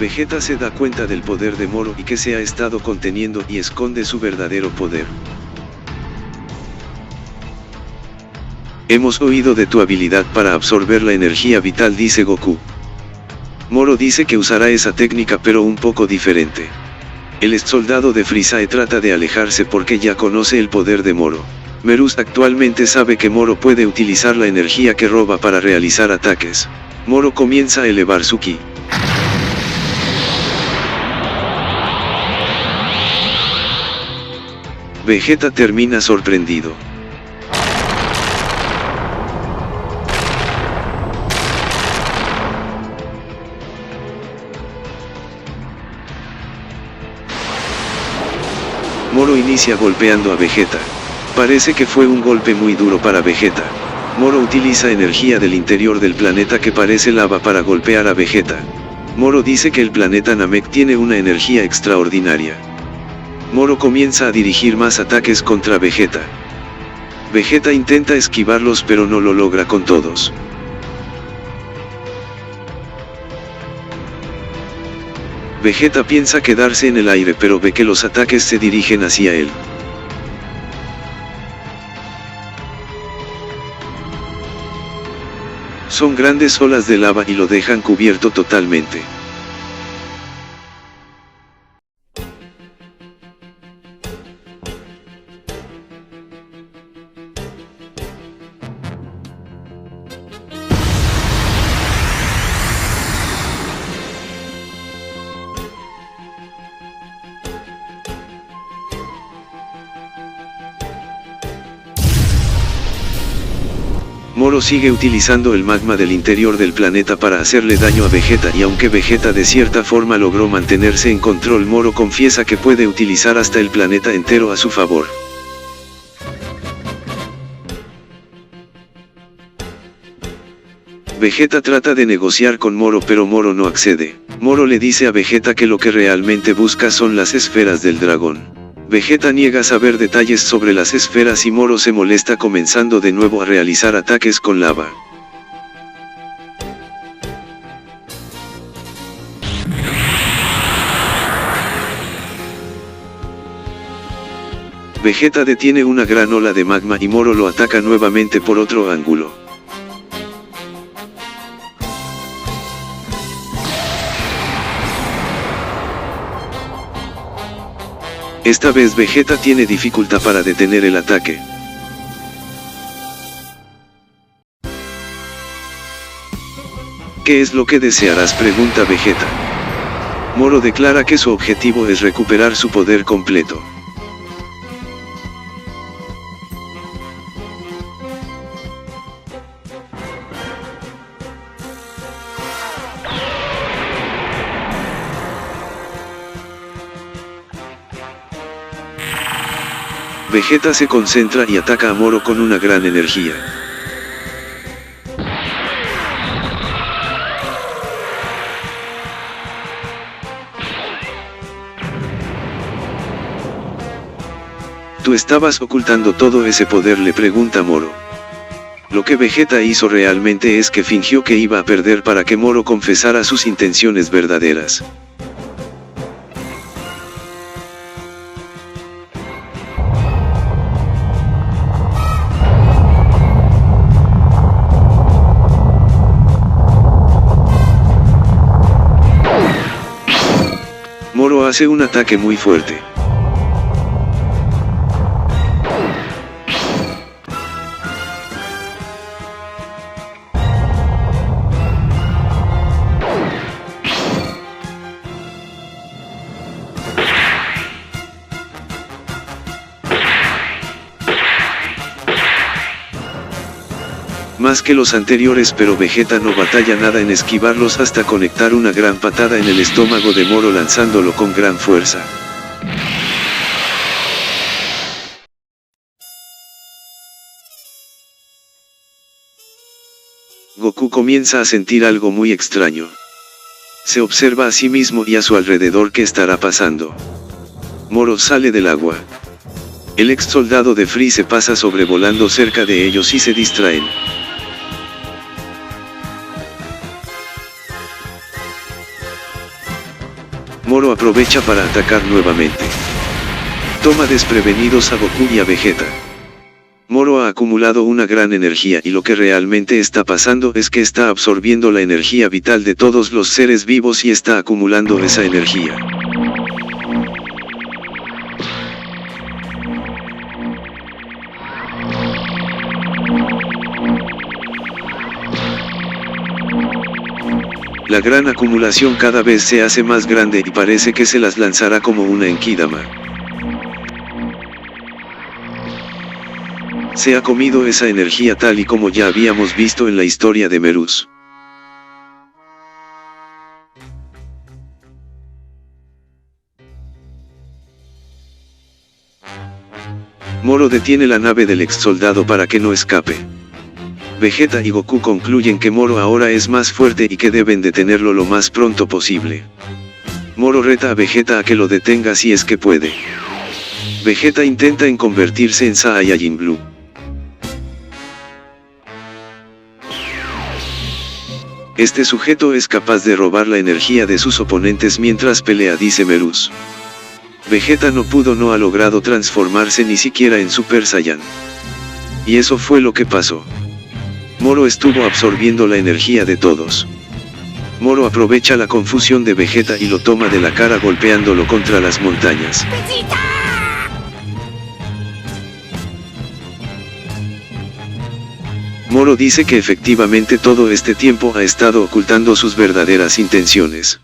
Vegeta se da cuenta del poder de Moro y que se ha estado conteniendo y esconde su verdadero poder. Hemos oído de tu habilidad para absorber la energía vital, dice Goku. Moro dice que usará esa técnica pero un poco diferente. El ex soldado de Freezer trata de alejarse porque ya conoce el poder de Moro. Merus actualmente sabe que Moro puede utilizar la energía que roba para realizar ataques. Moro comienza a elevar su ki. Vegeta termina sorprendido. Moro inicia golpeando a Vegeta. Parece que fue un golpe muy duro para Vegeta. Moro utiliza energía del interior del planeta que parece lava para golpear a Vegeta. Moro dice que el planeta Namek tiene una energía extraordinaria. Moro comienza a dirigir más ataques contra Vegeta. Vegeta intenta esquivarlos pero no lo logra con todos. Vegeta piensa quedarse en el aire pero ve que los ataques se dirigen hacia él. Son grandes olas de lava y lo dejan cubierto totalmente. Moro sigue utilizando el magma del interior del planeta para hacerle daño a Vegeta y aunque Vegeta de cierta forma logró mantenerse en control, Moro confiesa que puede utilizar hasta el planeta entero a su favor. Vegeta trata de negociar con Moro pero Moro no accede. Moro le dice a Vegeta que lo que realmente busca son las esferas del dragón. Vegeta niega saber detalles sobre las esferas y Moro se molesta comenzando de nuevo a realizar ataques con lava. Vegeta detiene una gran ola de magma y Moro lo ataca nuevamente por otro ángulo. Esta vez Vegeta tiene dificultad para detener el ataque. ¿Qué es lo que desearás?, pregunta Vegeta. Moro declara que su objetivo es recuperar su poder completo. Vegeta se concentra y ataca a Moro con una gran energía. ¿Tú estabas ocultando todo ese poder?, le pregunta Moro. Lo que Vegeta hizo realmente es que fingió que iba a perder para que Moro confesara sus intenciones verdaderas. Moro hace un ataque muy fuerte. Más que los anteriores, pero Vegeta no batalla nada en esquivarlos hasta conectar una gran patada en el estómago de Moro lanzándolo con gran fuerza. Goku comienza a sentir algo muy extraño. Se observa a sí mismo y a su alrededor qué estará pasando. Moro sale del agua. El ex soldado de Freezer pasa sobrevolando cerca de ellos y se distraen. Moro aprovecha para atacar nuevamente. Toma desprevenidos a Goku y a Vegeta. Moro ha acumulado una gran energía y lo que realmente está pasando es que está absorbiendo la energía vital de todos los seres vivos y está acumulando esa energía. La gran acumulación cada vez se hace más grande y parece que se las lanzará como una enkidama. Se ha comido esa energía tal y como ya habíamos visto en la historia de Merus. Moro detiene la nave del ex soldado para que no escape. Vegeta y Goku concluyen que Moro ahora es más fuerte y que deben detenerlo lo más pronto posible. Moro reta a Vegeta a que lo detenga si es que puede. Vegeta intenta en convertirse en Saiyajin Blue. Este sujeto es capaz de robar la energía de sus oponentes mientras pelea, dice Merus. Vegeta no ha logrado transformarse ni siquiera en Super Saiyan. Y eso fue lo que pasó. Moro estuvo absorbiendo la energía de todos. Moro aprovecha la confusión de Vegeta y lo toma de la cara golpeándolo contra las montañas. Moro dice que efectivamente todo este tiempo ha estado ocultando sus verdaderas intenciones.